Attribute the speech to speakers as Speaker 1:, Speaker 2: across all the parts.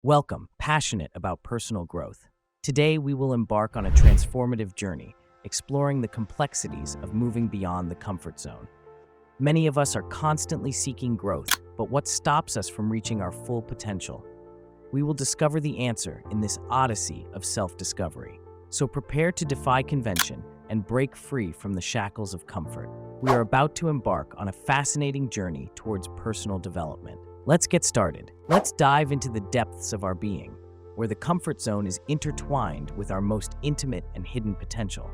Speaker 1: Welcome, passionate about personal growth. Today, we will embark on a transformative journey, exploring the complexities of moving beyond the comfort zone. Many of us are constantly seeking growth, but what stops us from reaching our full potential? We will discover the answer in this odyssey of self-discovery. So prepare to defy convention and break free from the shackles of comfort. We are about to embark on a fascinating journey towards personal development. Let's get started. Let's dive into the depths of our being, where the comfort zone is intertwined with our most intimate and hidden potential.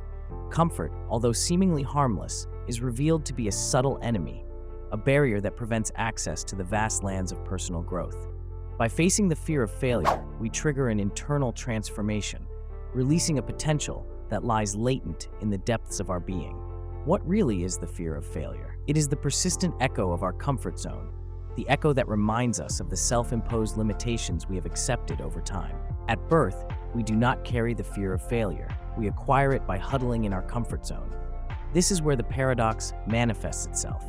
Speaker 1: Comfort, although seemingly harmless, is revealed to be a subtle enemy, a barrier that prevents access to the vast lands of personal growth. By facing the fear of failure, we trigger an internal transformation, releasing a potential that lies latent in the depths of our being. What really is the fear of failure? It is the persistent echo of our comfort zone, the echo that reminds us of the self-imposed limitations we have accepted over time. At birth, we do not carry the fear of failure. We acquire it by huddling in our comfort zone. This is where the paradox manifests itself.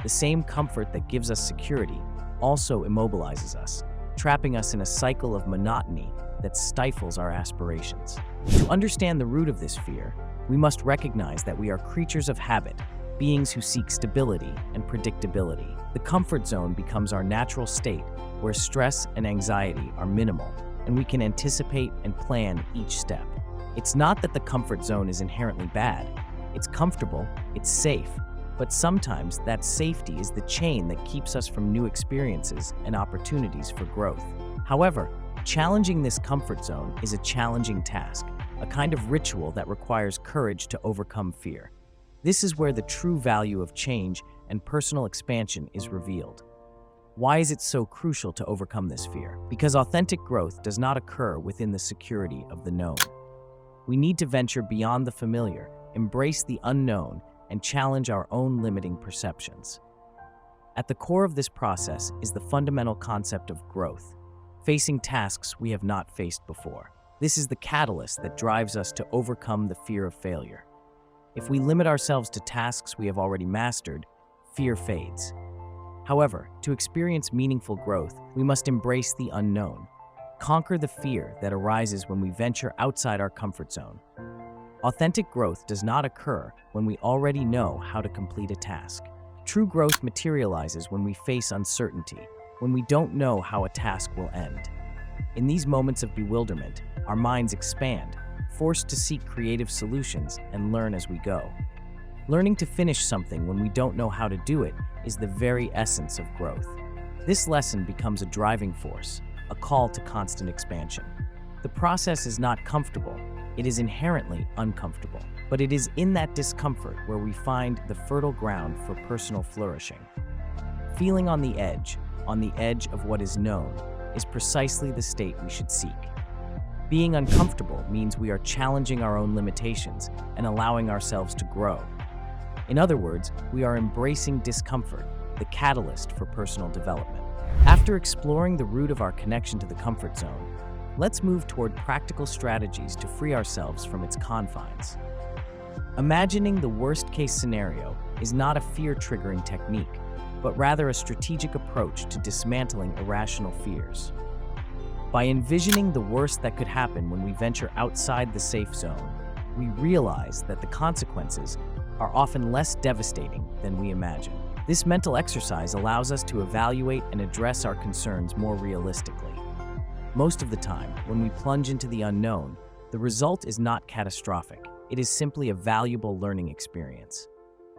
Speaker 1: The same comfort that gives us security also immobilizes us, trapping us in a cycle of monotony that stifles our aspirations. To understand the root of this fear, we must recognize that we are creatures of habit, beings who seek stability and predictability. The comfort zone becomes our natural state, where stress and anxiety are minimal, and we can anticipate and plan each step. It's not that the comfort zone is inherently bad. It's comfortable, it's safe, but sometimes that safety is the chain that keeps us from new experiences and opportunities for growth. However, challenging this comfort zone is a challenging task, a kind of ritual that requires courage to overcome fear. This is where the true value of change and personal expansion is revealed. Why is it so crucial to overcome this fear? Because authentic growth does not occur within the security of the known. We need to venture beyond the familiar, embrace the unknown, and challenge our own limiting perceptions. At the core of this process is the fundamental concept of growth, facing tasks we have not faced before. This is the catalyst that drives us to overcome the fear of failure. If we limit ourselves to tasks we have already mastered, fear fades. However, to experience meaningful growth, we must embrace the unknown, conquer the fear that arises when we venture outside our comfort zone. Authentic growth does not occur when we already know how to complete a task. True growth materializes when we face uncertainty, when we don't know how a task will end. In these moments of bewilderment, our minds expand, forced to seek creative solutions and learn as we go. Learning to finish something when we don't know how to do it is the very essence of growth. This lesson becomes a driving force, a call to constant expansion. The process is not comfortable, it is inherently uncomfortable, but it is in that discomfort where we find the fertile ground for personal flourishing. Feeling on the edge of what is known, is precisely the state we should seek. Being uncomfortable means we are challenging our own limitations and allowing ourselves to grow. In other words, we are embracing discomfort, the catalyst for personal development. After exploring the root of our connection to the comfort zone, let's move toward practical strategies to free ourselves from its confines. Imagining the worst-case scenario is not a fear-triggering technique, but rather a strategic approach to dismantling irrational fears. By envisioning the worst that could happen when we venture outside the safe zone, we realize that the consequences are often less devastating than we imagine. This mental exercise allows us to evaluate and address our concerns more realistically. Most of the time, when we plunge into the unknown, the result is not catastrophic. It is simply a valuable learning experience.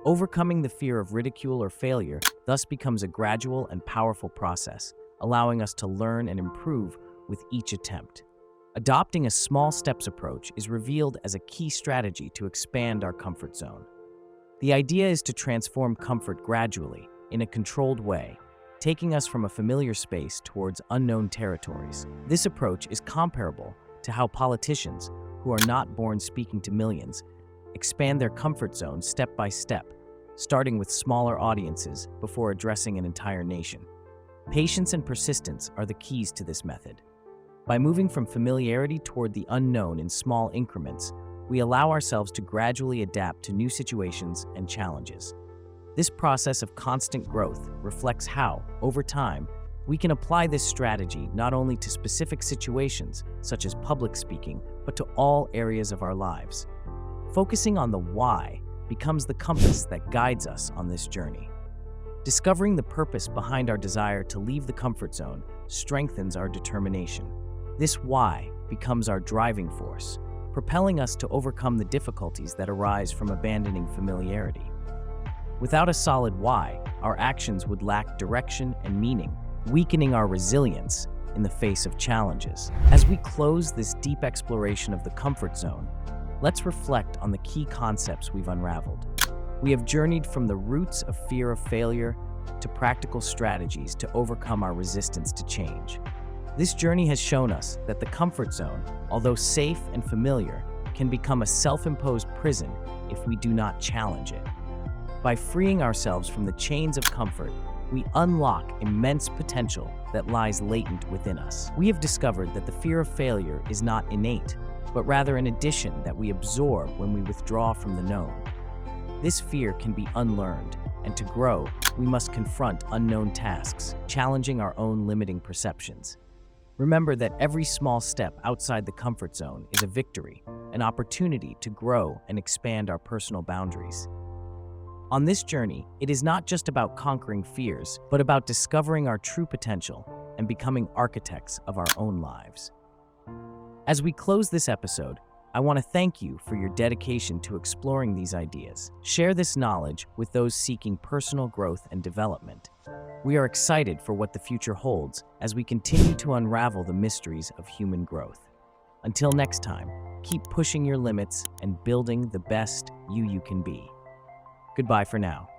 Speaker 1: Overcoming the fear of ridicule or failure thus becomes a gradual and powerful process, allowing us to learn and improve with each attempt. Adopting a small steps approach is revealed as a key strategy to expand our comfort zone. The idea is to transform comfort gradually, in a controlled way, taking us from a familiar space towards unknown territories. This approach is comparable to how politicians, who are not born speaking to millions, expand their comfort zone step by step, starting with smaller audiences before addressing an entire nation. Patience and persistence are the keys to this method. By moving from familiarity toward the unknown in small increments, we allow ourselves to gradually adapt to new situations and challenges. This process of constant growth reflects how, over time, We can apply this strategy not only to specific situations, such as public speaking, but to all areas of our lives. Focusing on the why becomes the compass that guides us on this journey. Discovering the purpose behind our desire to leave the comfort zone strengthens our determination. This why becomes our driving force, propelling us to overcome the difficulties that arise from abandoning familiarity. Without a solid why, our actions would lack direction and meaning, weakening our resilience in the face of challenges. As we close this deep exploration of the comfort zone, let's reflect on the key concepts we've unraveled. We have journeyed from the roots of fear of failure to practical strategies to overcome our resistance to change. This journey has shown us that the comfort zone, although safe and familiar, can become a self-imposed prison if we do not challenge it. By freeing ourselves from the chains of comfort, we unlock immense potential that lies latent within us. We have discovered that the fear of failure is not innate, but rather an addition that we absorb when we withdraw from the known. This fear can be unlearned, and to grow, we must confront unknown tasks, challenging our own limiting perceptions. Remember that every small step outside the comfort zone is a victory, an opportunity to grow and expand our personal boundaries. On this journey, it is not just about conquering fears, but about discovering our true potential and becoming architects of our own lives. As we close this episode, I want to thank you for your dedication to exploring these ideas. Share this knowledge with those seeking personal growth and development. We are excited for what the future holds as we continue to unravel the mysteries of human growth. Until next time, keep pushing your limits and building the best you can be. Goodbye for now.